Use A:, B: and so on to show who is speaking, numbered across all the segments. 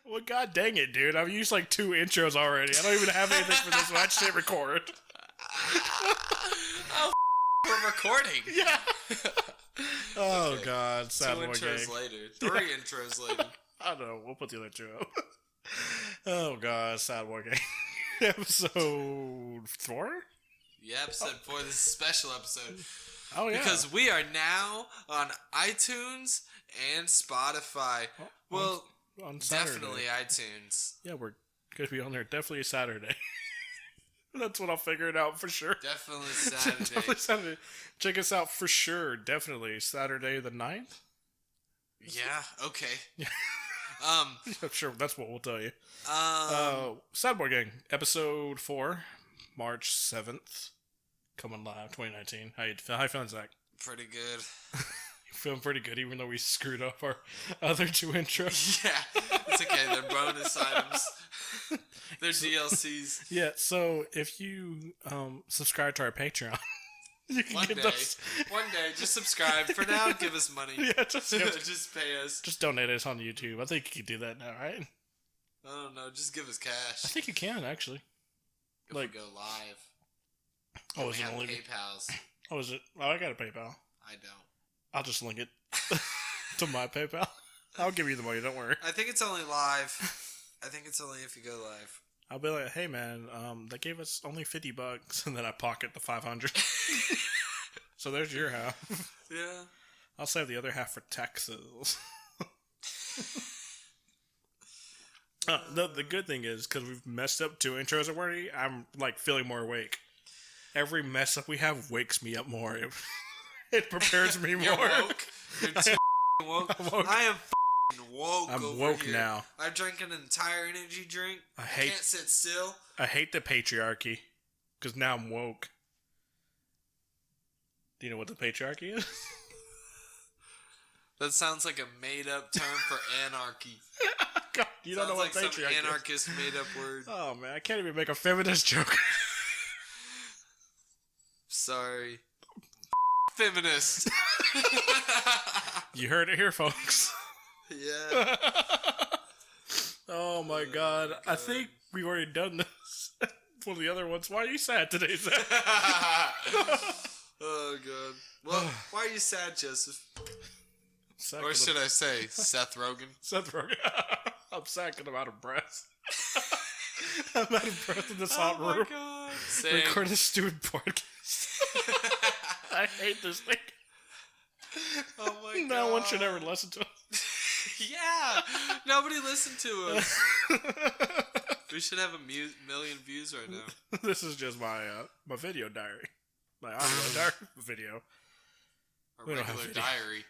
A: Well, god dang it, dude. I've used like 2 intros already. I don't even have anything for this one. I just hit record.
B: Oh, we're recording.
A: Yeah. Oh,
B: Okay.
A: God. Sad
B: 2
A: boy
B: intros
A: gang.
B: later. 3 intros later.
A: I don't know. We'll put the other 2 up. Oh, God. Sad boy gang. Episode 4?
B: Yeah, episode 4. This is a special episode.
A: Oh, yeah.
B: Because we are now on iTunes and Spotify. Well,
A: on Saturday.
B: definitely iTunes.
A: Yeah, we're going to be on there definitely Saturday. That's what I'll figure it out for sure.
B: Definitely Saturday.
A: Definitely Saturday. Check us out for sure. Definitely Saturday the 9th.
B: Yeah, okay.
A: Yeah.
B: I'm
A: sure that's what we'll tell you. Sad Boy Gang, episode 4, March 7th. Coming live, 2019. How you feeling, Zach?
B: pretty good.
A: Feeling pretty good, even though we screwed up our other 2 intros.
B: Yeah, it's okay. They're bonus items. They're DLCs.
A: Yeah, so if you subscribe to our Patreon, you can
B: One
A: get
B: day,
A: those.
B: one day, just subscribe. For now, give us money.
A: Yeah, just
B: pay us.
A: Just donate us on YouTube. I think you can do that now, right?
B: I don't know. Just give us cash.
A: I think you can, actually.
B: If
A: like-
B: we go live.
A: Oh,
B: We
A: is it
B: have
A: only?
B: PayPal's.
A: Oh, is it? Oh, I got a PayPal.
B: I don't.
A: I'll just link it to my PayPal. I'll give you the money. Don't worry.
B: I think it's only live. I think it's only if you go live.
A: I'll be like, hey man, they gave us only $50, and then I pocket the 500. So there's your half.
B: Yeah.
A: I'll save the other half for taxes. The good thing is, because we've messed up 2 intros already, I'm like feeling more awake. Every mess up we have wakes me up more. It prepares me more.
B: You're woke. You're too woke.
A: I'm woke.
B: I am woke.
A: I'm
B: over
A: woke
B: here.
A: now.
B: I drank an entire energy drink.
A: I
B: Can't sit still.
A: hate the patriarchy, because now I'm woke. Do you know what the patriarchy is?
B: That sounds like a made-up term for anarchy.
A: God, you don't know what
B: Sounds like some
A: patriarchy is.
B: anarchist made-up word.
A: Oh man, I can't even make a feminist joke.
B: Sorry. Feminist.
A: You heard it here, folks.
B: Yeah.
A: Oh my god. I think we've already done this. One of the other ones. Why are you sad today, Zach?
B: Oh god. Well, why are you sad, Joseph? Or should I say, Seth Rogen?
A: Seth Rogen. I'm sad because I'm out of breath. I'm out of breath in this hot room.
B: Oh my god. Same.
A: Recording this stupid podcast. I hate this thing.
B: Oh my god.
A: No one should ever listen to it.
B: Yeah. Nobody listened to us. We should have a million views right now.
A: This is just my video diary. My audio diary video.
B: A
A: We don't have
B: regular
A: video.
B: diary.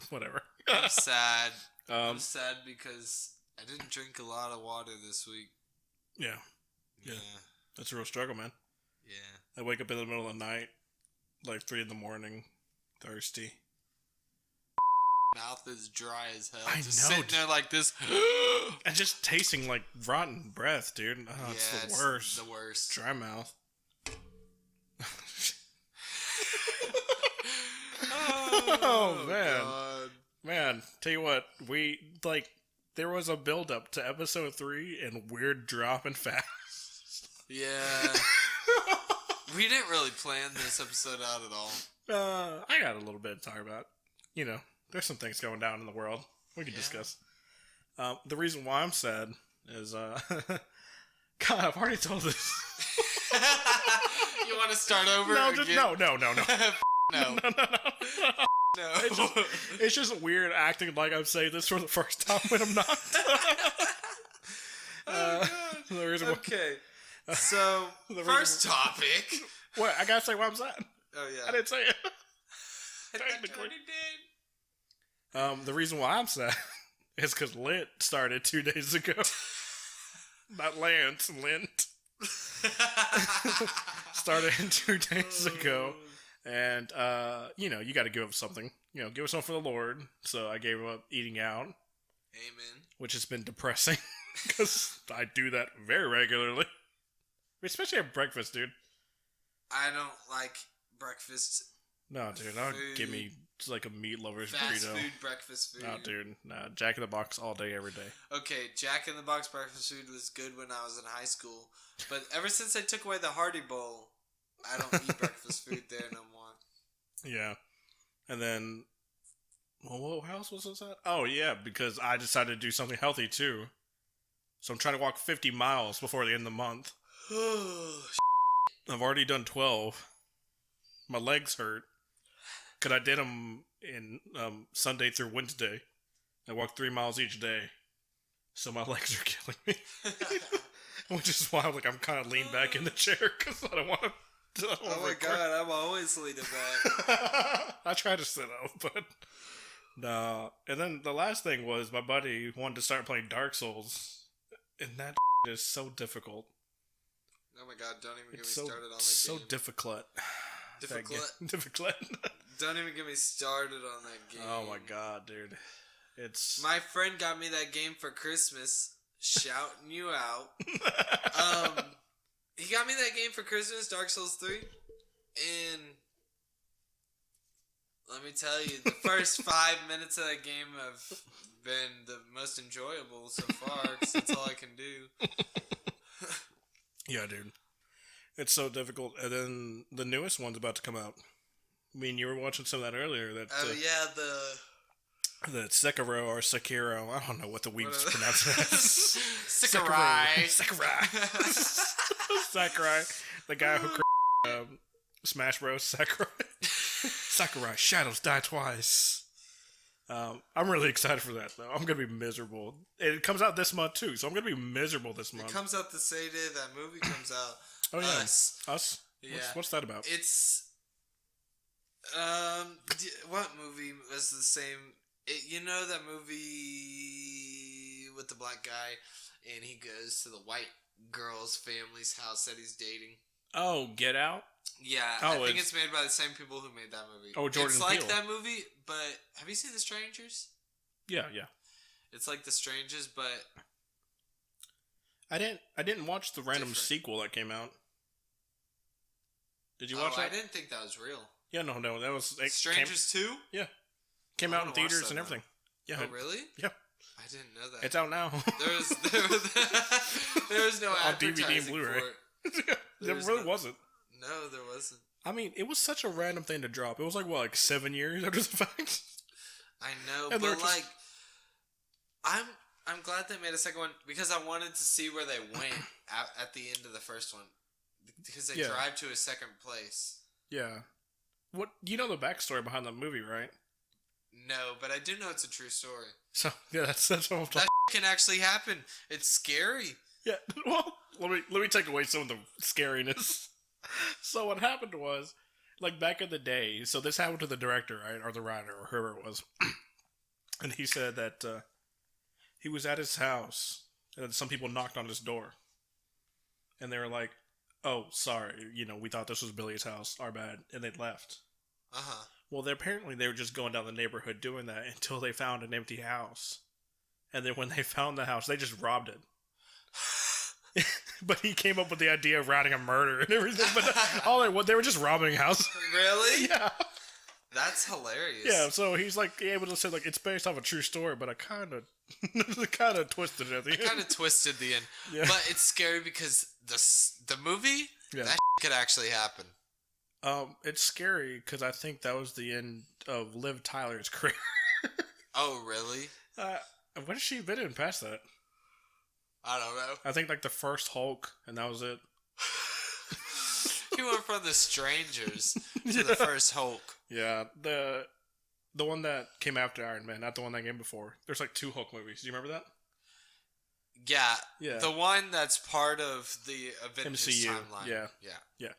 A: Whatever.
B: I'm sad. I'm
A: Um,
B: sad because I didn't drink a lot of water this week.
A: yeah.
B: Yeah.
A: That's a real struggle, man.
B: Yeah.
A: I wake up in the middle of the night, like 3 a.m, thirsty.
B: Mouth is dry as hell.
A: I
B: Just
A: know,
B: sitting there like this.
A: And just tasting like rotten breath, dude. Oh, it's the worst.
B: The worst.
A: Dry mouth. Oh, man.
B: God.
A: Man, tell you what, there was a build up to episode 3 and weird drop in fast.
B: Yeah. We didn't really plan this episode out at all.
A: I got a little bit to talk about. You know, there's some things going down in the world we can discuss. The reason why I'm sad is, God, I've already told this.
B: You want to start over
A: No,
B: again?
A: no.
B: No.
A: No.
B: No.
A: It's just weird acting like I'm saying this for the first time when I'm not.
B: Oh,
A: The
B: God.
A: reason why,
B: Okay. So, first topic.
A: what? I gotta say why I'm sad.
B: Oh, yeah.
A: I didn't say it.
B: I
A: Technically.
B: already did.
A: The reason why I'm sad is because Lent started 2 days ago. Not Lance, Lent. Started 2 days ago. And, you got to give up something. Give up something for the Lord. So I gave up eating out.
B: Amen.
A: Which has been depressing. Because I do that very regularly. Especially at breakfast, dude.
B: I don't like breakfast.
A: No, dude. Don't give me It's like a meat lover's
B: Fast
A: burrito.
B: food, breakfast food.
A: Oh, dude. Nah, Jack in the Box all day, every day.
B: Okay, Jack in the Box breakfast food was good when I was in high school. But ever since they took away the Hardy Bowl, I don't eat breakfast food there no more.
A: Yeah. And then, well, what else was this at? Oh, yeah, because I decided to do something healthy, too. So I'm trying to walk 50 miles before the end of the month. I've already done 12. My legs hurt. Because I did them in Sunday through Wednesday. I walked 3 miles each day. So my legs are killing me. Which is why I'm kind of leaned back in the chair because I don't want to.
B: Oh my god, I'm always leaning back.
A: I try to sit up, but no. And then the last thing was my buddy wanted to start playing Dark Souls, and that is so difficult.
B: Oh my god, don't even get me
A: so,
B: started on that
A: so
B: game.
A: difficult.
B: Difficult? Don't even get me started on that game.
A: Oh my god, dude. It's
B: my friend got me that game for Christmas. Shouting you out. He got me that game for Christmas, Dark Souls 3, and let me tell you, the first 5 minutes of that game have been the most enjoyable so far, because that's all I can do.
A: Yeah, dude. It's so difficult. And then the newest one's about to come out. I mean, you were watching some of that earlier. That the Sekiro or Sekiro. I don't know what the weebs pronounce it as.
B: Sakurai.
A: Sakurai. The guy who Smash Bros. Sakurai. Sakurai. Shadows die twice. I'm really excited for that, though. I'm going to be miserable. It comes out this month, too, so I'm going to be miserable this month.
B: It comes out the same day that movie comes out.
A: Oh, yeah.
B: Us?
A: Yeah. What's that about?
B: It's... what movie was the same... you know that movie with the black guy, and he goes to the white girl's family's house that he's dating?
A: Oh, Get Out?
B: Yeah, I think it's made by the same people who made that movie.
A: Oh, Jordan
B: Peele. It's like
A: Peele.
B: that movie, but have you seen The Strangers?
A: Yeah.
B: It's like The Strangers, but
A: I didn't watch the random sequel that came out. Did you watch that?
B: I didn't think that was real.
A: Yeah, no, that was
B: Strangers 2?
A: Yeah. Came out in theaters and everything. Yeah.
B: Oh, really?
A: Yeah.
B: I didn't know that.
A: It's out now.
B: There was no
A: on
B: advertising
A: DVD and Blu-ray.
B: for it.
A: There really wasn't.
B: No, there wasn't.
A: I mean, it was such a random thing to drop. It was like 7 years after the fact.
B: I know,
A: And
B: but I'm glad they made a second one because I wanted to see where they went at the end of the first one because they drive to a second place.
A: Yeah. What you know the backstory behind the movie, right?
B: No, but I do know it's a true story.
A: So yeah, that's what I'm talking.
B: That can actually happen. It's scary.
A: Yeah. Well, let me take away some of the scariness. So what happened was, back in the day, so this happened to the director, right, or the writer, or whoever it was, and he said that he was at his house, and some people knocked on his door, and they were like, "Oh, sorry, we thought this was Billy's house, our bad," and they left. Well, apparently they were just going down the neighborhood doing that until they found an empty house, and then when they found the house, they just robbed it. But he came up with the idea of writing a murder and everything. But they were just robbing a house.
B: Really?
A: Yeah.
B: That's hilarious.
A: Yeah. So he's able to say it's based off a true story, but I kind of twisted it at the end.
B: Kind of twisted the end. Yeah. But it's scary because the movie that could actually happen.
A: It's scary because I think that was the end of Liv Tyler's career.
B: Oh, really?
A: What has she been in past that?
B: I don't know.
A: I think the first Hulk, and that was it.
B: He went from The Strangers to the first Hulk.
A: Yeah, the one that came after Iron Man, not the one that came before. There's 2 Hulk movies. Do you remember that?
B: Yeah. The one that's part of the Avengers
A: MCU
B: timeline.
A: Yeah.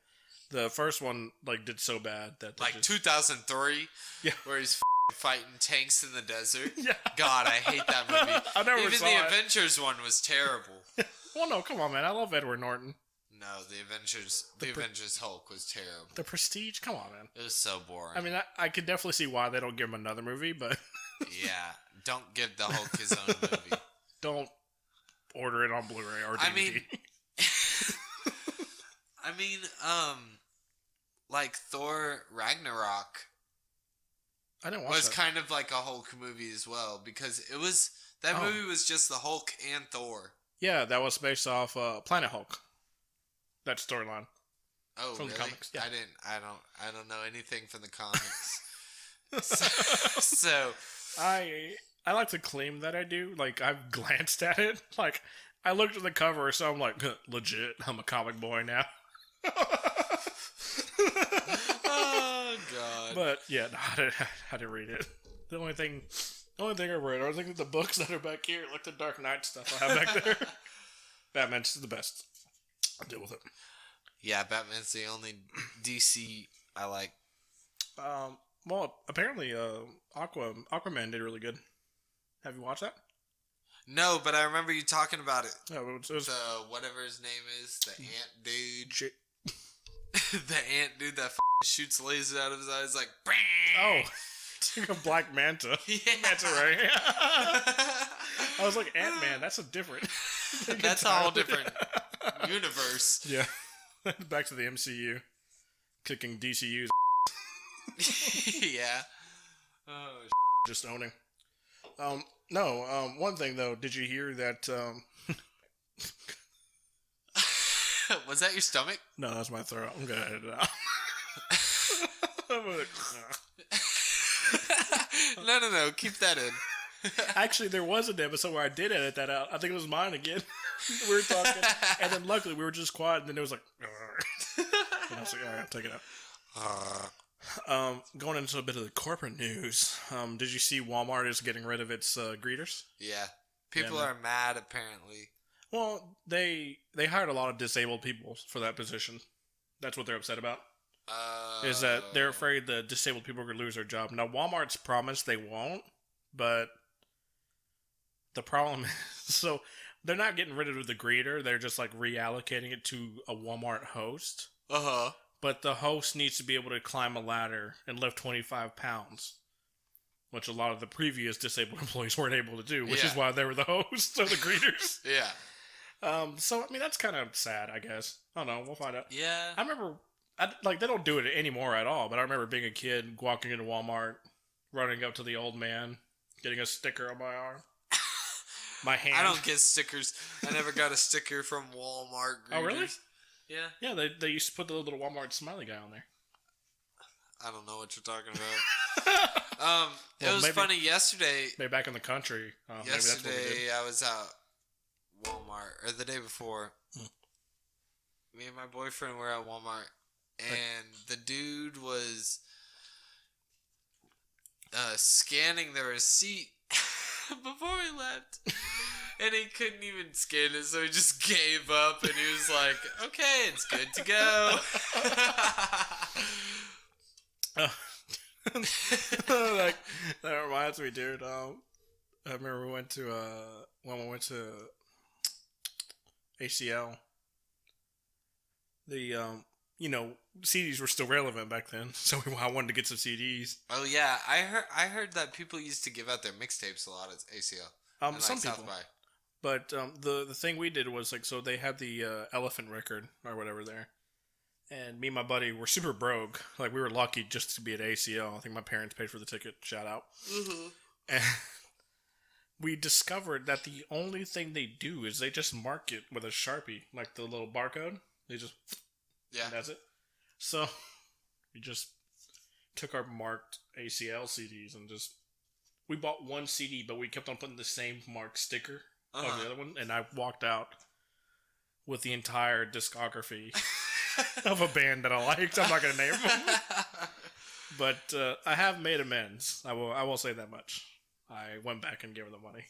A: The first one did so bad that
B: 2003.
A: Yeah.
B: Where he's fighting tanks in the desert.
A: Yeah.
B: God, I hate that movie.
A: I never
B: Even
A: saw
B: the
A: it.
B: Avengers one was terrible.
A: Well, no, come on, man. I love Edward Norton.
B: No, the Avengers Hulk was terrible.
A: The Prestige? Come on, man.
B: It was so boring.
A: I mean, I could definitely see why they don't give him another movie, but...
B: Yeah, don't give the Hulk his own movie.
A: Don't order it on Blu-ray or DVD.
B: I mean, Thor Ragnarok.
A: I didn't watch
B: was
A: that.
B: kind of like a Hulk movie as well, because that movie was just the Hulk and Thor.
A: Yeah, that was based off Planet Hulk. That storyline.
B: Oh,
A: From
B: really?
A: the comics, yeah.
B: I don't know anything from the comics. so
A: I like to claim that I do. Like, I've glanced at it. Like, I looked at the cover, so I'm like, legit, I'm a comic boy now.
B: oh god.
A: But yeah, no, I didn't read it. The only thing I read, I think the books that are back here, like the Dark Knight stuff I have back there. Batman's the best. I'll deal with it.
B: Yeah, Batman's the only DC I like.
A: Well, apparently, Aquaman did really good. Have you watched that?
B: No, but I remember you talking about it.
A: Yeah, it was
B: Whatever his name is, the ant dude.
A: J-
B: the ant dude that shoots lasers out of his eyes like.
A: Oh, it's like a Black Manta.
B: Yeah.
A: Manta Ray. I was like, Ant-Man, that's a different.
B: That's a whole different universe.
A: Yeah. Back to the MCU. Kicking DCU's.
B: Yeah. Oh,
A: just owning. No, one thing though, did you hear that,
B: was that your stomach?
A: No, that's my throat. I'm gonna edit it out.
B: No. Keep that in.
A: Actually, there was an episode where I did edit that out. I think it was mine again. We were talking, and then luckily we were just quiet, and then it was like, and I was like, all right, take it out. Going into a bit of the corporate news, did you see Walmart is getting rid of its greeters?
B: Yeah. People are mad, apparently.
A: Well, they hired a lot of disabled people for that position. That's what they're upset about. Is that they're afraid the disabled people are going to lose their job. Now, Walmart's promised they won't, but the problem is, so they're not getting rid of the greeter. They're just like reallocating it to a Walmart host.
B: Uh-huh.
A: But the host needs to be able to climb a ladder and lift 25 pounds, which a lot of the previous disabled employees weren't able to do, which is why they were the hosts of the greeters.
B: Yeah.
A: So, I mean, that's kind of sad, I guess. I don't know. We'll find out.
B: Yeah.
A: I remember, they don't do it anymore at all, but I remember being a kid, walking into Walmart, running up to the old man, getting a sticker on my arm. My hand.
B: I don't get stickers. I never got a sticker from Walmart greeters.
A: Oh, really?
B: Yeah.
A: Yeah, they used to put the little Walmart smiley guy on there.
B: I don't know what you're talking about. It was funny yesterday.
A: Maybe back in the country.
B: Yesterday,
A: maybe that's what we did.
B: I was at Walmart, or the day before. Me and my boyfriend were at Walmart, and the dude was scanning the receipt before we left. And he couldn't even scan it, so he just gave up, and he was like, okay, it's good to go.
A: Like, that reminds me, dude. I remember we went to when we went to ACL. The CDs were still relevant back then, so I wanted to get some CDs.
B: Oh yeah, I heard that people used to give out their mixtapes a lot at ACL.
A: Some people. But the thing we did was, like, so they had the Elephant record or whatever there. And me and my buddy were super broke. Like, we were lucky just to be at ACL. I think my parents paid for the ticket. Shout out.
B: Mm-hmm.
A: And we discovered that the only thing they do is they just mark it with a Sharpie. Like the little barcode. They just... Yeah. And that's it. So, we just took our marked ACL CDs and just... We bought one CD, but we kept on putting the same marked sticker of the other one. And I walked out with the entire discography of a band that I liked. I'm not going to name them. But I have made amends. I will say that much. I went back and gave her the money.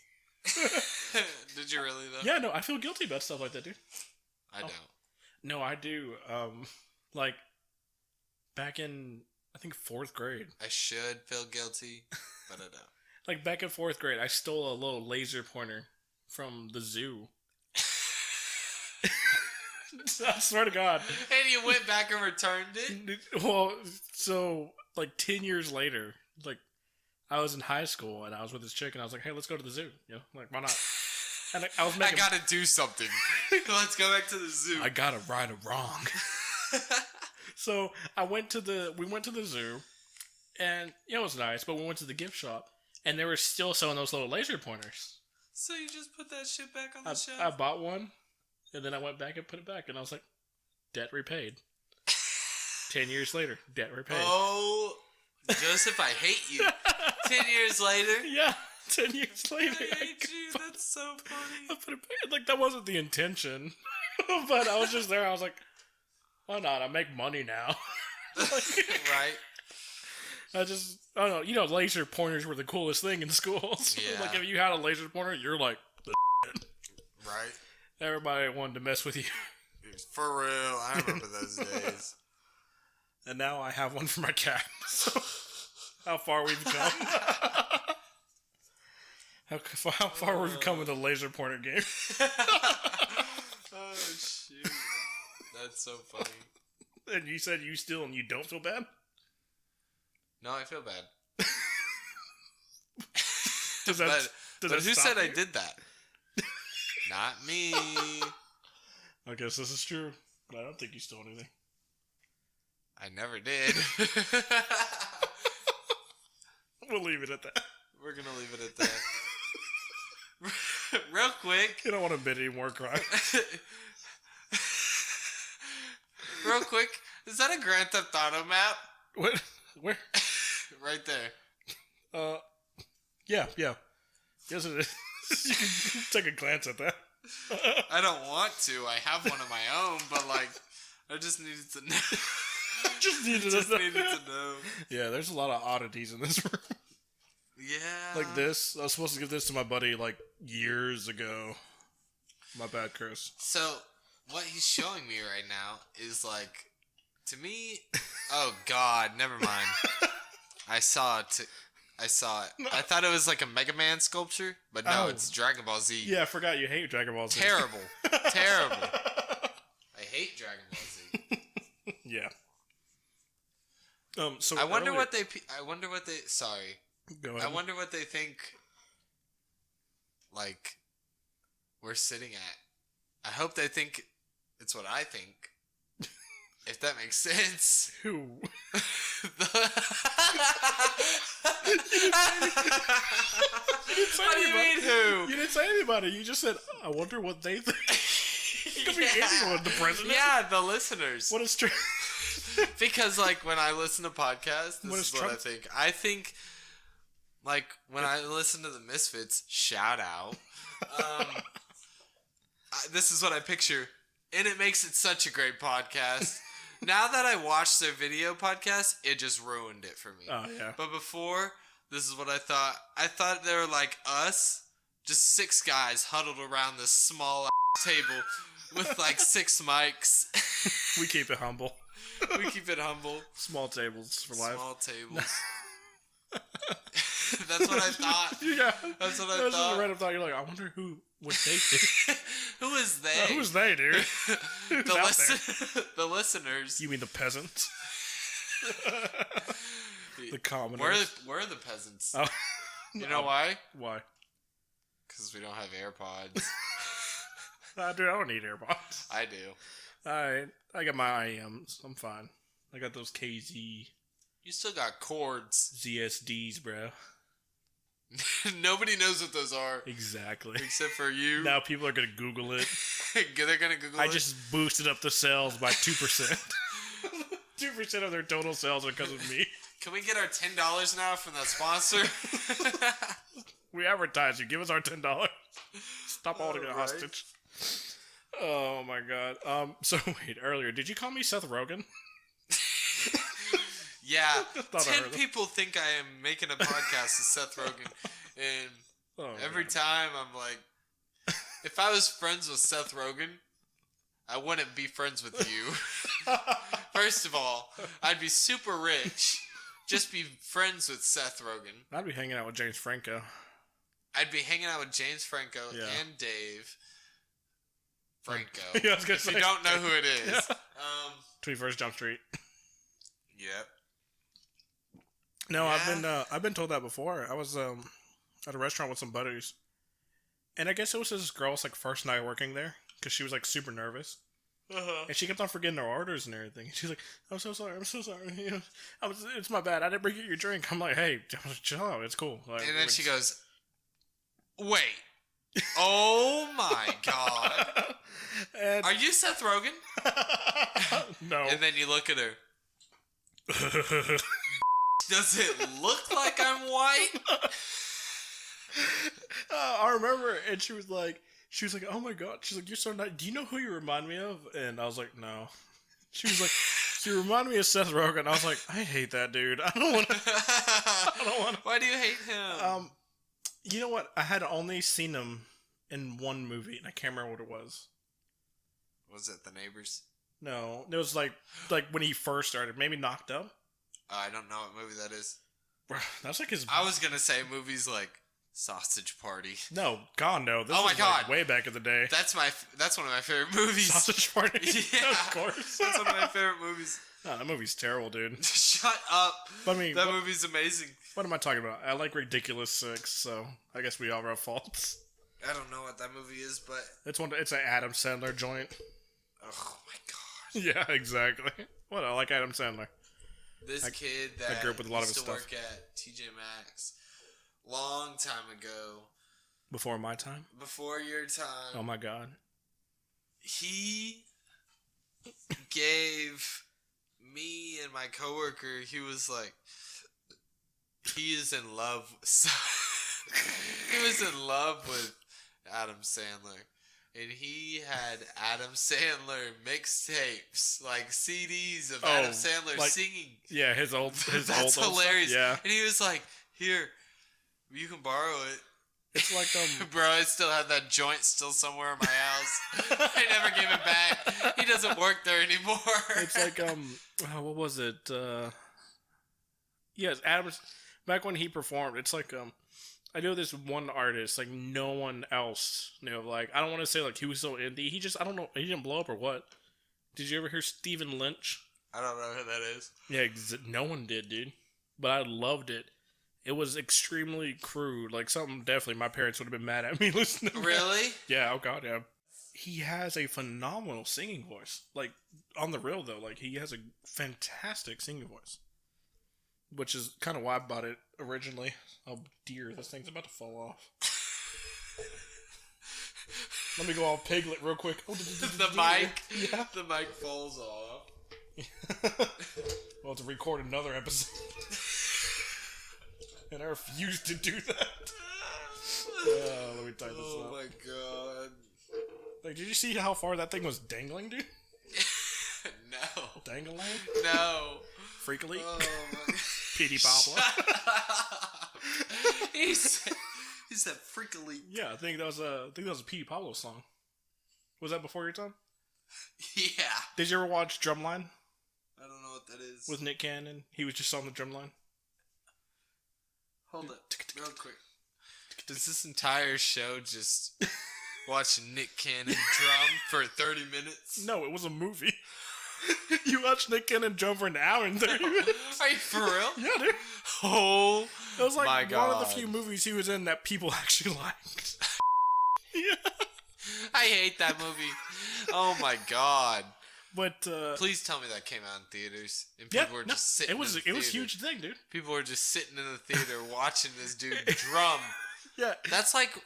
B: Did you really, though?
A: Yeah, no, I feel guilty about stuff like that, dude.
B: I don't.
A: No, I do. Like, back in, I think, 4th grade.
B: I should feel guilty, but I don't.
A: Like, back in 4th grade, I stole a little laser pointer from the zoo. I swear to God.
B: And you went back and returned it?
A: Well, so, like, 10 years later, like, I was in high school, and I was with this chick, and I was like, hey, let's go to the zoo. You know, like, why not? And I was making...
B: I gotta do something. Let's go back to the zoo.
A: I gotta right a wrong. So, we went to the zoo, And it was nice, but we went to the gift shop, and they were still selling those little laser pointers.
B: So you just put that shit back on the shelf?
A: I bought one, and then I went back and put it back, and I was like, debt repaid. 10 years later, debt repaid.
B: Oh, Joseph, I hate you. 10 years later?
A: Yeah, 10 years later.
B: I hate you. That's so funny.
A: I put it back. Like, that wasn't the intention. But I was just there. I was like, why not? I make money now.
B: Right.
A: I don't know. You know, laser pointers were the coolest thing in schools.
B: Yeah.
A: Like, if you had a laser pointer, you're like,
B: Right.
A: everybody wanted to mess with you.
B: For real. I remember those days.
A: And now I have one for my cat. So, how far we've come. How far we've come with the laser pointer game.
B: Oh, shoot. That's so funny.
A: And you said you still and you don't feel bad?
B: No, I feel bad.
A: But
B: who said I did that? Not me.
A: I guess this is true. But I don't think you stole anything.
B: I never did.
A: We'll leave it at that.
B: We're going to leave it at that. Real quick.
A: You don't want to admit any more crime.
B: Real quick. Is that a Grand Theft Auto map?
A: What? Where?
B: Right there.
A: Yeah. Yes, it is. You can take a glance at that.
B: I don't want to. I have one of my own, but like, I just needed to know.
A: Just needed
B: to know.
A: Yeah, there's a lot of oddities in this room.
B: Yeah.
A: Like this. I was supposed to give this to my buddy like years ago. My bad, Chris.
B: So, what he's showing me right now is like, to me, oh God, never mind. I saw it. No. I thought it was like a Mega Man sculpture, but no, it's Dragon Ball Z.
A: Yeah, I forgot you hate Dragon Ball Z.
B: Terrible. Terrible. I hate Dragon Ball Z.
A: Yeah. So
B: I wonder what they. Sorry.
A: Go ahead.
B: I wonder what they think. Like, we're sitting at. I hope they think it's what I think. If that makes sense.
A: Who?
B: What do you mean who?
A: You didn't say anybody. You just said, I wonder what they think. It could be anyone. The president?
B: Yeah, the listeners.
A: What is true?
B: Because, like, when I listen to podcasts, this is what
A: Trump?
B: I think. I think, like, when I listen to the Misfits, shout out, this is what I picture. And it makes it such a great podcast. Now that I watched their video podcast, it just ruined it for me.
A: Oh, yeah.
B: But before, this is what I thought. I thought they were like us, just 6 guys huddled around this small table with like 6 mics.
A: We keep it humble.
B: We keep it humble.
A: Small tables for life.
B: Small tables. That's what I thought.
A: Yeah.
B: That's what I
A: Just a
B: thought.
A: random thought. You're like, I wonder who would they think.
B: Who is they?
A: Who's they, dude? Who's out there?
B: The listeners.
A: You mean the peasants? The commoners.
B: We're the peasants.
A: Oh.
B: You know why?
A: Why?
B: Because we don't have AirPods.
A: Dude, I don't need AirPods.
B: I do.
A: Alright. I got my IMs. I'm fine. I got those KZ
B: You still got cords.
A: ZSDs, bro.
B: Nobody knows what those are.
A: Exactly.
B: Except for you.
A: Now people are going to Google it.
B: They're going to Google it.
A: I just boosted up the sales by 2%. 2% of their total sales are because of me.
B: Can we get our $10 now from that sponsor?
A: We advertise you. Give us our $10. Stop holding it
B: Right.
A: hostage. Oh my god. So wait, earlier, did you call me Seth Rogen?
B: Yeah.
A: Thought I
B: 10
A: heard that.
B: people think I am making a podcast with Seth Rogen. And
A: Oh,
B: every
A: God.
B: time I'm like, if I was friends with Seth Rogen, I wouldn't be friends with you. First of all, I'd be super rich. Just be friends with Seth Rogen.
A: I'd be hanging out with James Franco.
B: I'd be hanging out with James Franco
A: Yeah.
B: and Dave Franco.
A: Yeah, I was gonna
B: If you
A: say.
B: don't know who it is.
A: Yeah. 21st Jump Street.
B: Yep.
A: No,
B: Yeah.
A: I've been told that before. I was at a restaurant with some buddies, and I guess it was this girl's like first night working there because she was like super nervous. And she kept on forgetting her orders and everything. She's like, I'm so sorry. You know, it's my bad. I didn't bring you your drink. I'm like, hey, chill out. It's cool. Like,
B: And then she goes, wait. Oh my God.
A: And,
B: Are you Seth Rogen?
A: no.
B: And then you look at her. Does it look like I'm white?
A: I remember, and she was like, oh my God. She's like, you're so nice. Do you know who you remind me of? And I was like, no. She was like, you remind me of Seth Rogen. I was like, I hate that dude. I don't want to.
B: Why do you hate him?
A: You know what? I had only seen him in one movie, and I can't remember what it was.
B: Was it The Neighbors?
A: No, it was like when he first started. Maybe Knocked Up.
B: I don't know what movie that is.
A: That's like his.
B: I was gonna say movies like Sausage Party.
A: No, God, no. This
B: Oh my
A: was
B: God.
A: Like way back in the day.
B: That's one of my favorite movies.
A: Sausage Party.
B: Yeah,
A: of course.
B: That's one of my favorite movies.
A: No, that movie's terrible, dude.
B: Shut up.
A: I mean,
B: that movie's amazing.
A: What am I talking about? I like Ridiculous Six, so I guess we all have faults.
B: I don't know what that movie is, but
A: It's an Adam Sandler joint.
B: Oh my God.
A: Yeah, exactly. What, I like Adam Sandler.
B: This kid that
A: I grew up with a lot of his
B: used to
A: stuff.
B: work at TJ Maxx long time ago.
A: Before my time?
B: Before your time.
A: Oh my God.
B: He gave me and my coworker, he was like, he is in love. He was in love with Adam Sandler. And he had Adam Sandler mixtapes, like CDs of Adam Sandler
A: like,
B: singing.
A: Yeah, his old
B: That's
A: old
B: hilarious.
A: Stuff. Yeah.
B: And he was like, "Here, you can borrow it."
A: It's like
B: Bro, I still have that joint still somewhere in my house. I never gave it back. He doesn't work there anymore.
A: It's like what was it? Yes, Adam's back when he performed. It's like I know this one artist like no one else knew. Like I don't want to say like he was so indie. He just I don't know. He didn't blow up or what. Did you ever hear Stephen Lynch?
B: I don't know who that is.
A: Yeah, no one did, dude. But I loved it. It was extremely crude. Like something definitely my parents would have been mad at me listening to.
B: Really?
A: Yeah, oh God, yeah. He has a phenomenal singing voice. Like, on the real, though, like, he has a fantastic singing voice. Which is kind of why I bought it originally. Oh, dear, this thing's about to fall off. Let me go all Piglet real quick. Oh,
B: the mic?
A: Yeah.
B: The mic falls off.
A: Well, to record another episode. And I refuse to do that. Let me tie this up.
B: Oh, my God.
A: Like, did you see how far that thing was dangling, dude?
B: No.
A: Dangling?
B: No.
A: Freakily?
B: Oh my.
A: P.D. Pablo.
B: he said freakily.
A: Yeah, I think that was a P.D. Pablo song. Was that before your time?
B: Yeah.
A: Did you ever watch Drumline?
B: I don't know what that is.
A: With Nick Cannon? He was just on the drumline.
B: Hold it real quick. Does this entire show just watch Nick Cannon drum for 30 minutes?
A: No, it was a movie. You watched Nick Cannon drum for an hour and 30 minutes.
B: Are you for real?
A: Yeah, dude.
B: Oh,
A: it was like
B: my
A: one
B: God.
A: of the few movies he was in that people actually liked. Yeah.
B: I hate that movie. Oh my God.
A: But
B: please tell me that came out in theaters and people were just sitting.
A: It was
B: in the theater.
A: It was a huge thing, dude.
B: People were just sitting in the theater watching this dude drum.
A: Yeah.
B: That's like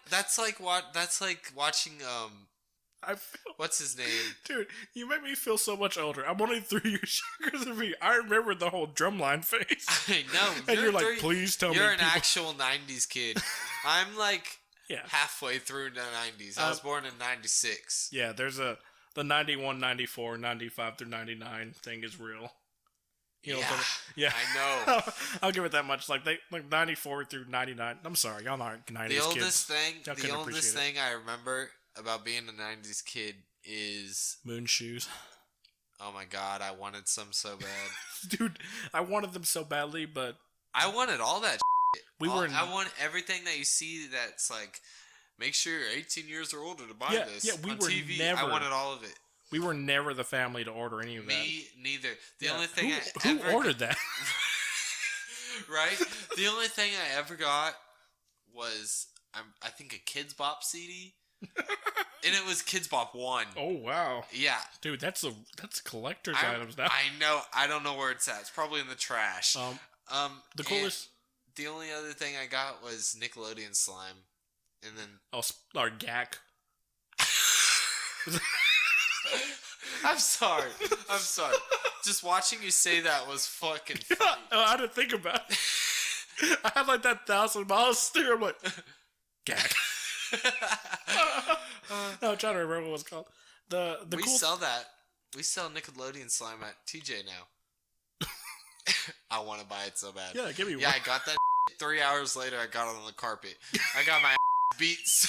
B: watching
A: I feel,
B: what's his name?
A: dude, you make me feel so much older. I'm only 3 years younger than me. I remember the whole drumline phase.
B: I know.
A: And you're like, please tell me.
B: You're an actual 90s kid. I'm like
A: yeah.
B: halfway through the 90s. I was born in 96.
A: Yeah, there's the 91, 94, 95 through 99 thing is real. You know
B: yeah, I know.
A: I'll give it that much. Like 94 through 99. I'm sorry, y'all aren't 90s
B: The oldest
A: kids.
B: the oldest thing I remember about being a 90s kid is
A: moon shoes.
B: Oh my God, I wanted some so bad.
A: Dude, I wanted them so badly, but
B: I wanted all that shit. I want everything that you see that's like, make sure you're 18 years or older to buy this.
A: Yeah, we
B: on
A: were
B: TV.
A: never,
B: I wanted all of it.
A: We were never the family to order any of that.
B: Me neither. The only thing
A: who ordered that?
B: Right? The only thing I ever got was I think a Kids Bop CD And it was Kids Bop 1.
A: Oh, wow.
B: Yeah.
A: Dude, that's collector's items now.
B: I know. I don't know where it's at. It's probably in the trash.
A: The coolest...
B: The only other thing I got was Nickelodeon slime. And then...
A: Oh, or Gak.
B: I'm sorry. Just watching you say that was fucking funny.
A: I didn't think about it. I had like that 1,000-mile stare. I'm like, Gak. No, I'm trying to remember what it's called. We sell that. We sell Nickelodeon slime at TJ now. I want to buy it so bad. Yeah, give me one.
B: Yeah, I got that 3 hours later. I got it on the carpet. I got my beats.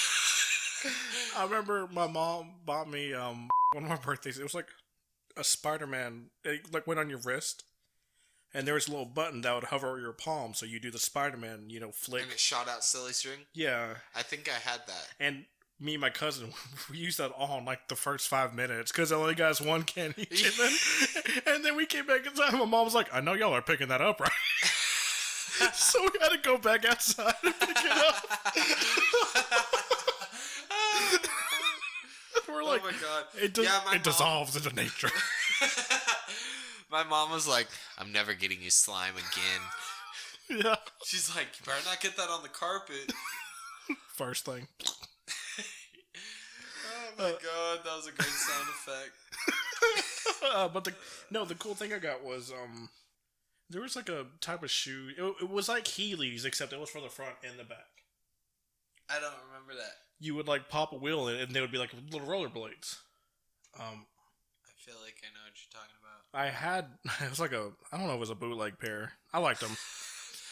A: I remember my mom bought me one of my birthdays. It was like a Spider-Man. It like went on your wrist, and there was a little button that would hover over your palm, so you do the Spider-Man, flick.
B: And it shot out silly string.
A: Yeah,
B: I think I had that.
A: And me and my cousin, we used that all in like the first 5 minutes because I only got us one can each. And then we came back inside. My mom was like, "I know y'all are picking that up, right?" So we had to go back outside and pick it up. We're like,
B: oh my god,
A: it dissolves into nature.
B: My mom was like, "I'm never getting you slime again."
A: Yeah.
B: She's like, "You better not get that on the carpet."
A: First thing.
B: Oh my god, that was a great sound effect.
A: But the cool thing I got was there was like a type of shoe. It was like Heelys, except it was for the front and the back.
B: I don't remember that.
A: You would like pop a wheel in it, and they would be like little rollerblades.
B: I feel like I know what you're talking about.
A: It was like I don't know if it was a bootleg pair. I liked them.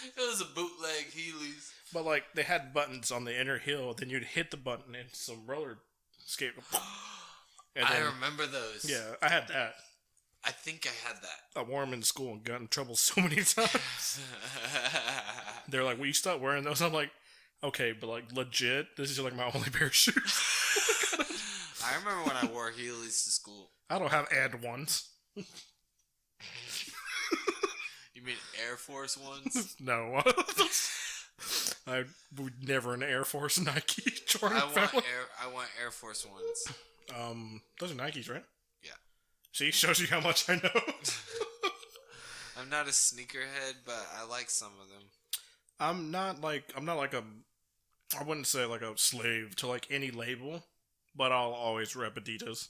B: It was a bootleg Heelys.
A: But like they had buttons on the inner heel, then you'd hit the button and some roller skate.
B: I remember those.
A: Yeah, I had that.
B: I think I had that.
A: I wore them in school and got in trouble so many times. They're like, "Will you stop wearing those?" I'm like, "Okay, but like legit, this is like my only pair of shoes."
B: I remember when I wore Heelys to school.
A: I don't have ad ones.
B: You mean Air Force ones?
A: No. I would never an Air Force Nike Jordan.
B: I want Air Force ones.
A: Those are Nikes, right?
B: Yeah.
A: See, shows you how much I know.
B: I'm not a sneakerhead, but I like some of them.
A: I'm not like I wouldn't say like a slave to like any label, but I'll always rep Adidas.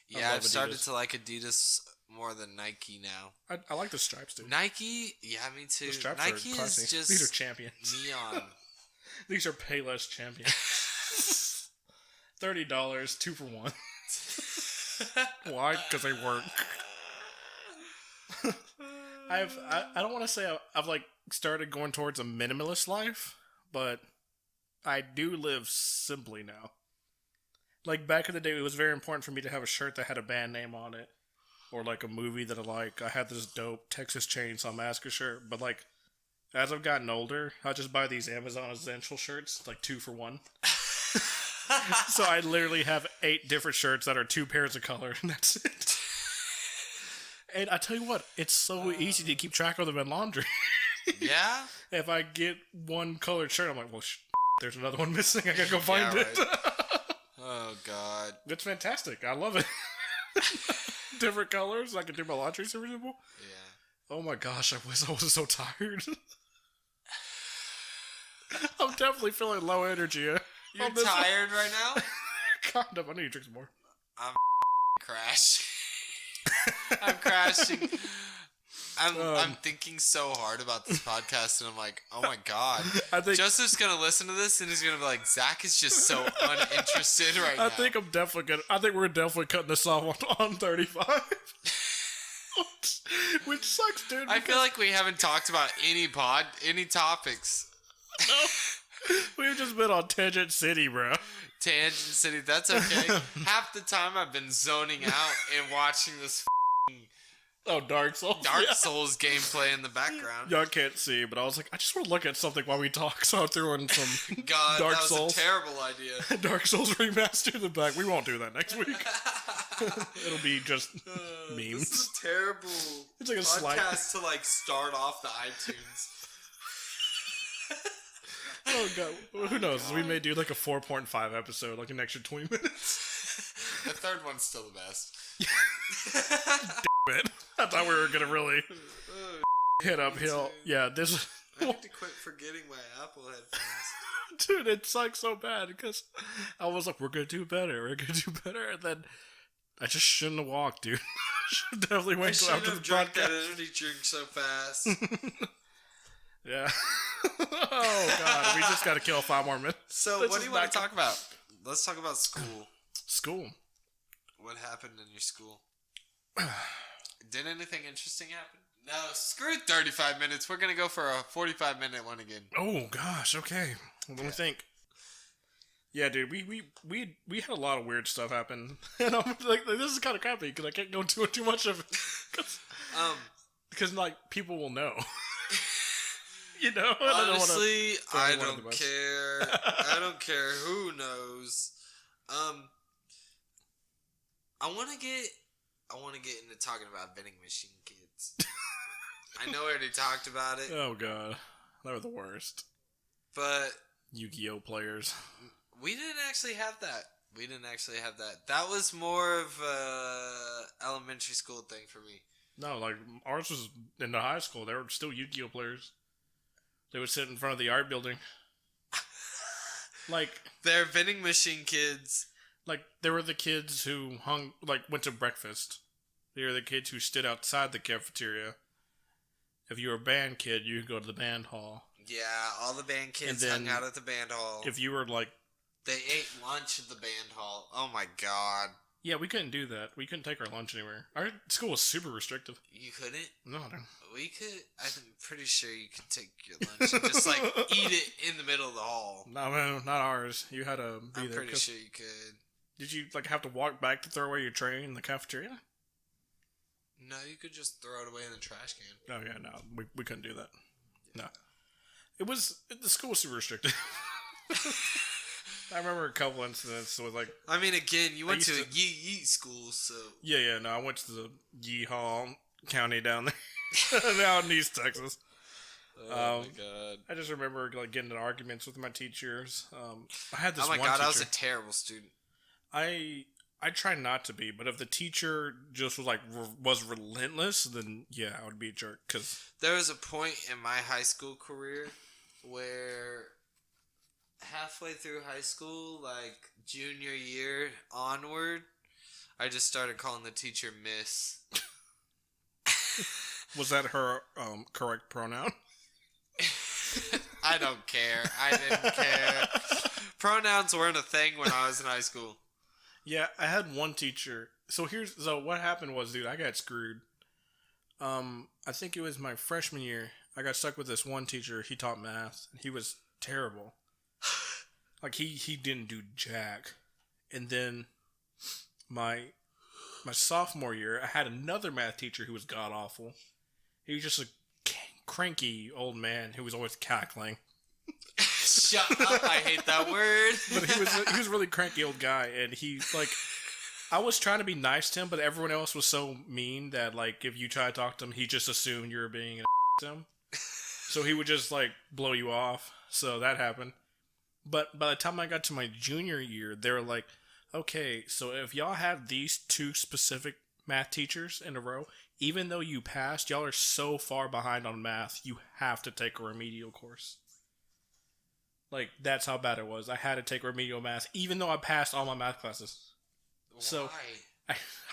B: Yeah, I've started to like Adidas more than Nike now.
A: I like the stripes too.
B: Nike, yeah, me too.
A: The stripes
B: Nike
A: are classy.
B: is just
A: These are champions.
B: Neon.
A: These are Payless champions. $30, 2 for 1. Why? Because they work. I don't want to say I've like started going towards a minimalist life, but I do live simply now. Like back in the day, it was very important for me to have a shirt that had a band name on it, or like a movie that I like. I had this dope Texas Chainsaw Massacre shirt, but like as I've gotten older, I just buy these Amazon Essential shirts, like 2 for 1. So I literally have 8 different shirts that are 2 pairs of color, and that's it. And I tell you what, it's so easy to keep track of them in laundry.
B: Yeah?
A: If I get one colored shirt, I'm like, well, there's another one missing. I gotta go find it.
B: Oh, God.
A: It's fantastic. I love it. Different colors. I can do my laundry super simple.
B: Yeah.
A: Oh my gosh, I wish I wasn't so tired. I'm definitely feeling low energy.
B: You're tired right now?
A: Kind of. I need to drink some more.
B: I'm crashing. I'm crashing. I'm thinking so hard about this podcast, and I'm like, oh my god. I think Joseph's gonna listen to this, and he's gonna be like, Zach is just so uninterested right now.
A: I think we're definitely cutting this off on 35. Which sucks, dude.
B: I feel like we haven't talked about any topics.
A: No. We've just been on Tangent City, bro.
B: Tangent City, that's okay. Half the time I've been zoning out and watching this
A: Dark Souls.
B: Dark Souls gameplay in the background.
A: Y'all can't see, but I was like, I just want to look at something while we talk, so I threw in some
B: God,
A: Dark
B: that was
A: Souls.
B: A terrible idea.
A: Dark Souls remaster in the back. We won't do that next week. It'll be just memes.
B: This is terrible.
A: It's like a
B: podcast to like start off the iTunes.
A: Oh god, who knows? We may do like a 4.5 episode, like an extra 20 minutes.
B: The third one's still the best.
A: Damn it! I thought we were gonna really hit uphill. Yeah, this.
B: I need to quit forgetting my Apple headphones.
A: Dude, it sucks so bad because I was like, we're gonna do better, and then I just shouldn't have walked, dude. Should definitely wait till after the
B: drank that
A: podcast.
B: energy drink so fast.
A: Yeah. Oh god, we just gotta kill 5 more minutes.
B: So,
A: This
B: what
A: is
B: do you want
A: back
B: to talk about? Let's talk about school.
A: School.
B: What happened in your school? Did anything interesting happen? No, screw 35 minutes. We're gonna go for a 45-minute one again.
A: Oh gosh, okay. Well, let me think. Yeah, dude, we had a lot of weird stuff happen, and I'm like this is kind of crappy because I can't go into too much of it, because like people will know. You know,
B: honestly, I don't care. I don't care who knows. I want to get into talking about vending machine kids. I know I already talked about it.
A: Oh god, they were the worst.
B: But
A: Yu-Gi-Oh players.
B: We didn't actually have that. That was more of a elementary school thing for me.
A: No, like ours was in the high school. They were still Yu-Gi-Oh players. They would sit in front of the art building. Like
B: they're vending machine kids.
A: Like they were the kids who went to breakfast. They were the kids who stood outside the cafeteria. If you were a band kid, you could go to the band hall.
B: Yeah, all the band kids hung out at the band hall.
A: If you were like...
B: They ate lunch at the band hall. Oh my god.
A: Yeah, we couldn't do that. We couldn't take our lunch anywhere. Our school was super restrictive.
B: You couldn't?
A: No.
B: We could... I'm pretty sure you could take your lunch and just like eat it in the middle of the hall.
A: No, not ours. You had to be there.
B: I'm pretty sure you could.
A: Did you like have to walk back to throw away your tray in the cafeteria?
B: No, you could just throw it away in the trash can.
A: Oh yeah, no, we couldn't do that. No, the school was super restricted. I remember a couple incidents with like.
B: I mean, again, you went to a Yee school, so.
A: Yeah, no, I went to the Yeehaw County down there, down in East Texas.
B: Oh my god!
A: I just remember like getting in arguments with my teachers. I had this.
B: Oh my
A: one
B: god!
A: teacher.
B: I was a terrible student.
A: I try not to be, but if the teacher just was like was relentless, then yeah, I would be a jerk. Cause
B: there was a point in my high school career where halfway through high school, like junior year onward, I just started calling the teacher Miss.
A: Was that her correct pronoun?
B: I don't care. I didn't care. Pronouns weren't a thing when I was in high school.
A: Yeah, I had one teacher. So what happened was, dude, I got screwed. I think it was my freshman year. I got stuck with this one teacher. He taught math. He was terrible. Like he didn't do jack. And then my sophomore year, I had another math teacher who was god awful. He was just a cranky old man who was always cackling.
B: Shut up! I hate that word.
A: But he was a really cranky old guy, and he like I was trying to be nice to him, but everyone else was so mean that like if you try to talk to him, he just assumed you were being an to him. So he would just like blow you off. So that happened. But by the time I got to my junior year, they were like, okay, so if y'all have these two specific math teachers in a row, even though you passed, y'all are so far behind on math, you have to take a remedial course. Like, that's how bad it was. I had to take remedial math, even though I passed all my math classes.
B: Why?
A: So,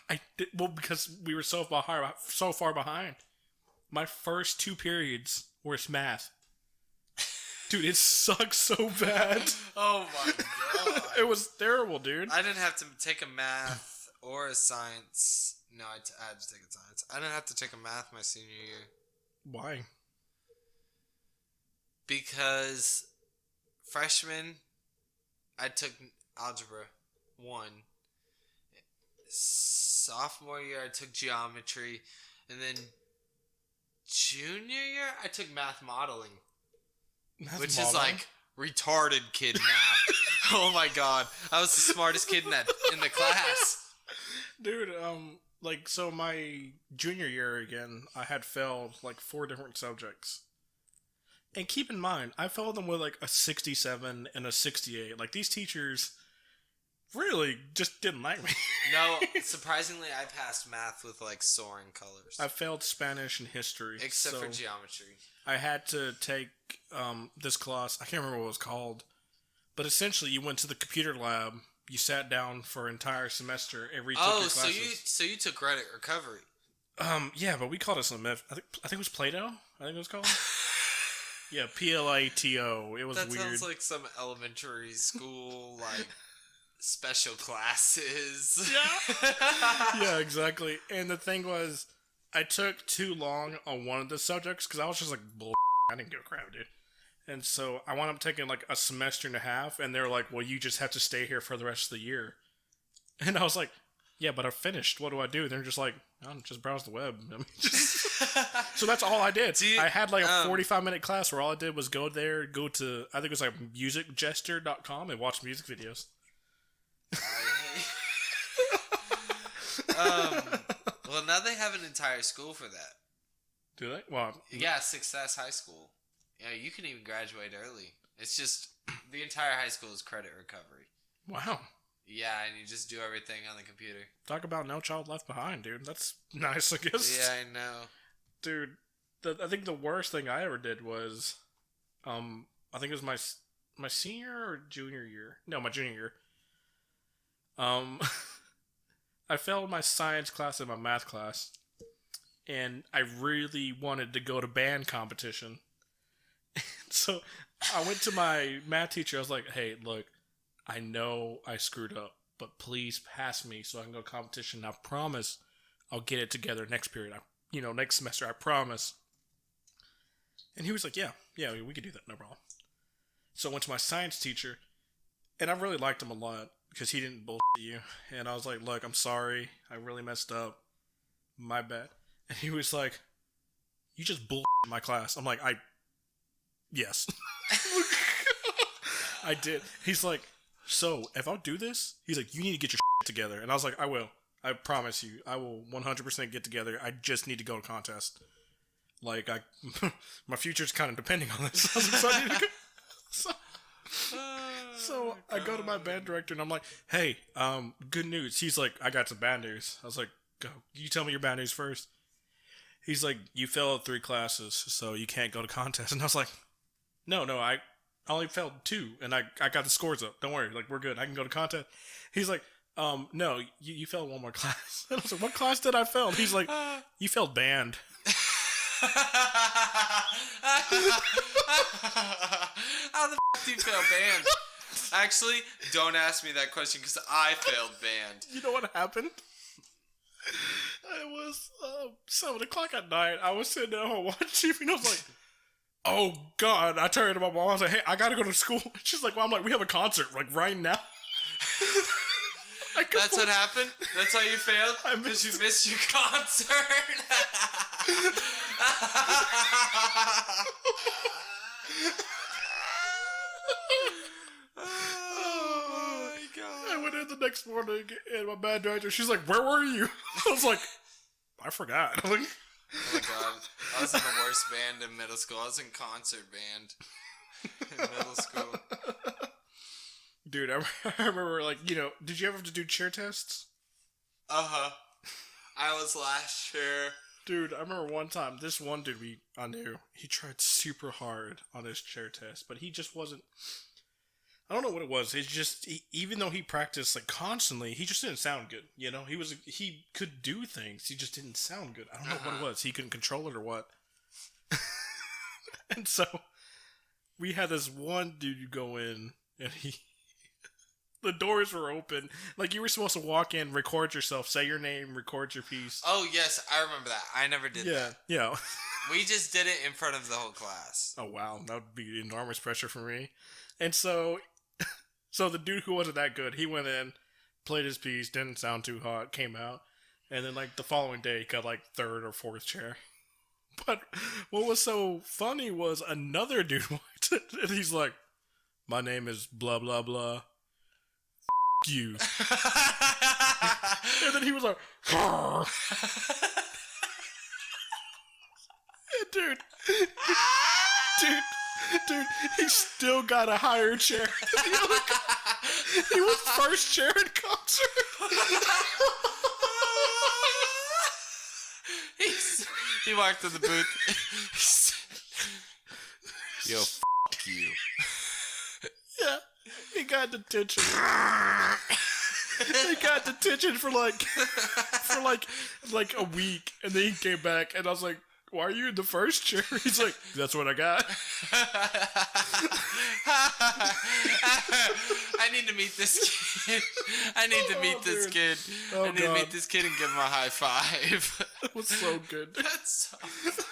A: I did, well, because we were so far behind. My first 2 periods were math. Dude, it sucks so bad.
B: Oh my god.
A: It was terrible, dude.
B: I didn't have to take a math or a science. No, I had to take a science. I didn't have to take a math my senior year.
A: Why?
B: Because freshman, I took algebra 1. Sophomore year, I took geometry. And then junior year, I took math modeling. Which is like retarded kid math. Oh my god. I was the smartest kid in the class.
A: Dude, so my junior year again, I had failed like 4 different subjects. And keep in mind, I failed them with like a 67 and a 68. Like, these teachers really just didn't like me.
B: No, surprisingly, I passed math with like soaring colors.
A: I failed Spanish and history.
B: Except for geometry.
A: I had to take this class. I can't remember what it was called. But essentially, you went to the computer lab. You sat down for an entire semester and retook your classes.
B: so you took credit recovery.
A: Yeah, but we called it something. I think it was Plato. I think it was called. Yeah, Plato. It was
B: that
A: weird.
B: Sounds like some elementary school like special classes.
A: Yeah. Yeah, exactly. And the thing was, I took too long on one of the subjects because I was just like, bull. I didn't give a crap, dude. And so I wound up taking like a semester and a half, and they're like, well, you just have to stay here for the rest of the year. And I was like, yeah, but I finished. What do I do? They're just like, I'll just browse the web. I mean, so that's all I did. I had like a 45-minute class where all I did was go to, I think it was like musicgesture.com and watch music videos.
B: Well, now they have an entire school for that.
A: Do they? Well,
B: yeah, Success High School. Yeah, you can even graduate early. It's just the entire high school is credit recovery.
A: Wow.
B: Yeah, and you just do everything on the computer.
A: Talk about No Child Left Behind, dude. That's nice, I guess.
B: Yeah, I know.
A: Dude, I think the worst thing I ever did was, I think it was my senior or junior year. No, my junior year. I failed my science class and my math class, and I really wanted to go to band competition. So I went to my math teacher. I was like, hey, look, I know I screwed up, but please pass me so I can go to competition. I promise I'll get it together next period. Next semester, I promise. And he was like, yeah, we could do that, no problem. So I went to my science teacher, and I really liked him a lot because he didn't bullshit you. And I was like, look, I'm sorry. I really messed up. My bad. And he was like, you just bullshit my class. I'm like, yes. I did. He's like, so if I do this, he's like, you need to get your shit together. And I was like, I will. I promise you. I will 100% get together. I just need to go to contest. Like, my future's kind of depending on this. I was like, so I need to go. So I go to my band director and I'm like, hey, good news. He's like, I got some bad news. I was like, go. You tell me your bad news first. He's like, you failed 3 classes, so you can't go to contest. And I was like, no, I only failed 2, and I got the scores up. Don't worry, like, we're good. I can go to contest. He's like, no, you failed 1 more class. And I was like, what class did I fail? And he's like, you failed band.
B: How the f*** do you fail band? Actually, don't ask me that question because I failed band.
A: You know what happened? It was 7 o'clock at night. I was sitting at home watching TV, and I was like, oh, God. I turned to my mom. I was like, hey, I got to go to school. She's like, well, I'm like, we have a concert, like, right now.
B: That's what happened? That's how you failed? Because you missed your concert? Oh, my God.
A: I went in the next morning, and my band director, she's like, where were you? I was like, I forgot.
B: Oh my God. I was in the worst band in middle school. I was in concert band in middle school.
A: Dude, I remember, like, did you ever have to do cheer tests?
B: Uh-huh. I was last year.
A: Dude, I remember one time, this one dude I knew, he tried super hard on his chair test, but he just wasn't, I don't know what it was. It's just, even though he practiced, like, constantly, he just didn't sound good, He could do things, he just didn't sound good. I don't know what it was. He couldn't control it or what. And so, we had this one dude go in, and the doors were open. Like, you were supposed to walk in, record yourself, say your name, record your piece.
B: Oh, yes, I remember that. I never did that.
A: Yeah.
B: We just did it in front of the whole class.
A: Oh, wow. That would be enormous pressure for me. And so the dude who wasn't that good, he went in, played his piece, didn't sound too hot, came out, and then, like, the following day, he got, like, 3rd or 4th chair. But what was so funny was another dude walked in, and he's like, my name is blah, blah, blah. You. And then he was like, dude, Dude, he still got a higher chair than the other guy. He was first chair in concert.
B: He walked in the booth. He said, yo, you.
A: Yeah, he got detention. He got detention for like a week, and then he came back, and I was like, "Why are you in the first chair?" He's like, "That's what I got."
B: I need to meet this kid. I need to meet this kid.
A: Oh,
B: I need to meet this kid and give him a high five.
A: That was so good.
B: That's so funny.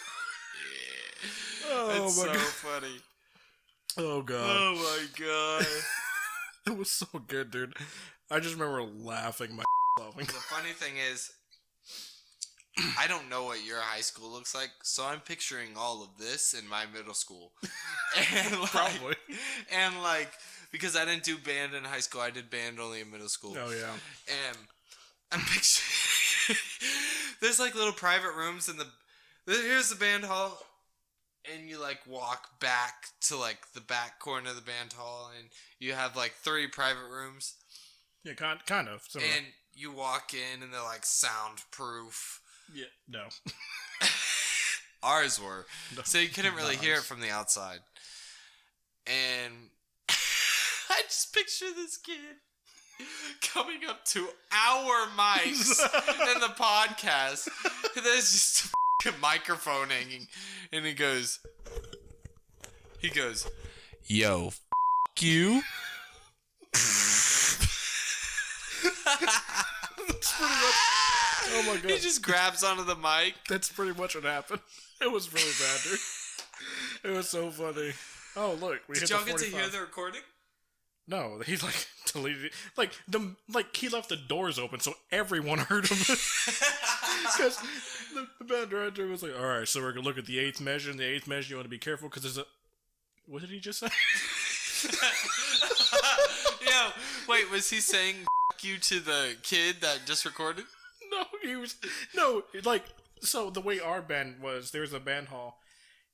A: Oh
B: That's
A: my
B: so
A: god.
B: funny.
A: Oh god.
B: Oh my god.
A: It was so good, dude. I just remember laughing my off.
B: The funny thing is, I don't know what your high school looks like, so I'm picturing all of this in my middle school. And
A: Probably.
B: And like, because I didn't do band in high school, I did band only in middle school.
A: Oh yeah.
B: And I'm picturing there's like little private rooms in the. Here's the band hall, and you like walk back to like the back corner of the band hall, and you have like 3 private rooms.
A: Yeah, kind of. Similar.
B: And you walk in, and they're like soundproof.
A: Yeah, no.
B: Ours were.
A: No.
B: So you couldn't really hear it from the outside. And I just picture this kid coming up to our mics in the podcast. And there's just a fucking microphone hanging. And he goes, yo, you.
A: That's pretty much. Oh my god.
B: He just grabs onto the mic.
A: That's pretty much what happened. It was really bad, dude. It was so funny. Oh look, we
B: Did
A: hit
B: y'all
A: the
B: get to
A: 45.
B: hear the recording?
A: No, he like deleted it. Like he left the doors open so everyone heard him. Because the band director was like, "All right, so we're gonna look at the 8th measure. And the 8th measure, you want to be careful because there's a." What did he just say?
B: Yo, wait, was he saying "F you" to the kid that just recorded?
A: No, he was like, so the way our band was, there was a band hall,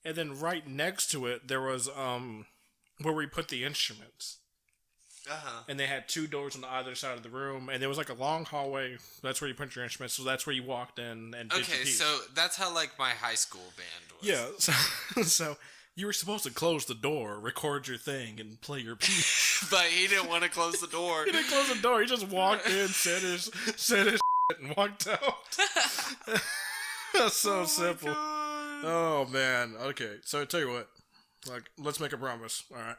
A: and then right next to it there was where we put the instruments. And they had 2 doors on either side of the room, and there was like a long hallway. That's where you put your instruments. So that's where you walked in and did your
B: Okay,
A: piece.
B: so that's how like my high school band was.
A: Yeah, so you were supposed to close the door, record your thing, and play your piece.
B: But he didn't want to close the door.
A: He didn't close the door. He just walked in, said his shit, and walked out. That's so simple.
B: God.
A: Oh man. Okay, so I tell you what. Like, let's make a promise. All right.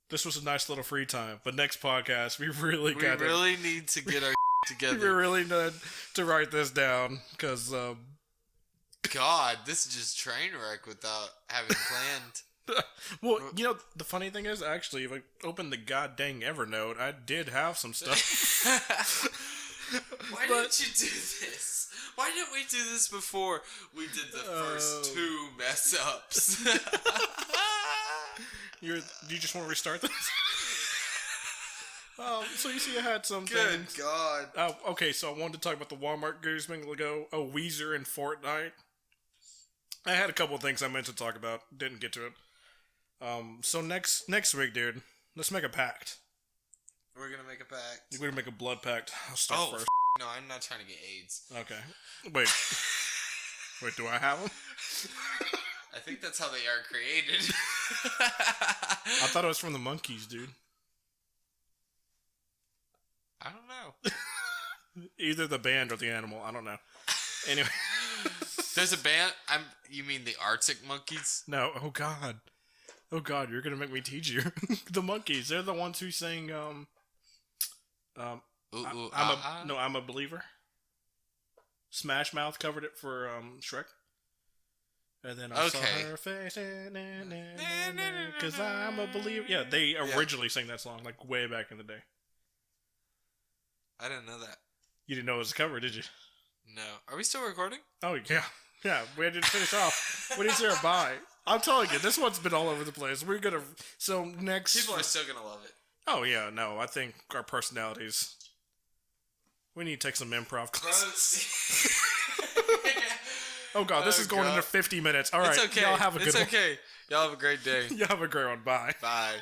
A: This was a nice little free time, but next podcast we really
B: need to get our together.
A: we really need to write this down because
B: God, this is just train wreck without having planned.
A: well, you know, the funny thing is, actually, if I opened the goddamn Evernote, I did have some stuff.
B: Why didn't you do this? Why didn't we do this before we did the first 2 mess ups?
A: You just want to restart this? So you see, I had some
B: Good
A: things.
B: God.
A: Okay, so I wanted to talk about the Walmart goose mingle ago. Oh, Weezer and Fortnite. I had a couple of things I meant to talk about. Didn't get to it. So next week, dude, let's make a pact.
B: We're gonna make a pact.
A: We're gonna make a blood pact. I'll start first.
B: No, I'm not trying to get AIDS.
A: Okay. Wait, do I have them?
B: I think that's how they are created.
A: I thought it was from the monkeys, dude.
B: I don't know.
A: Either the band or the animal. I don't know. Anyway.
B: There's a band. You mean the Arctic Monkeys?
A: No. Oh God, you're gonna make me teach you. The monkeys. They're the ones who sing. I'm a believer. Smash Mouth covered it for Shrek. And then I saw her face, because I'm a believer. Yeah, they originally sang that song like way back in the day.
B: I didn't know that.
A: You didn't know it was a cover, did you?
B: No. Are we still recording?
A: Oh yeah. We had to finish off. What is there a buy? I'm telling you, this one's been all over the place. We're gonna next.
B: People are still gonna love it.
A: Oh yeah, no. I think our personalities. We need to take some improv classes. Oh god, this is going into 50 minutes. All right,
B: it's okay.
A: y'all have a good
B: it's
A: one.
B: okay. Y'all have a great day.
A: Y'all have a great one. Bye.
B: Bye.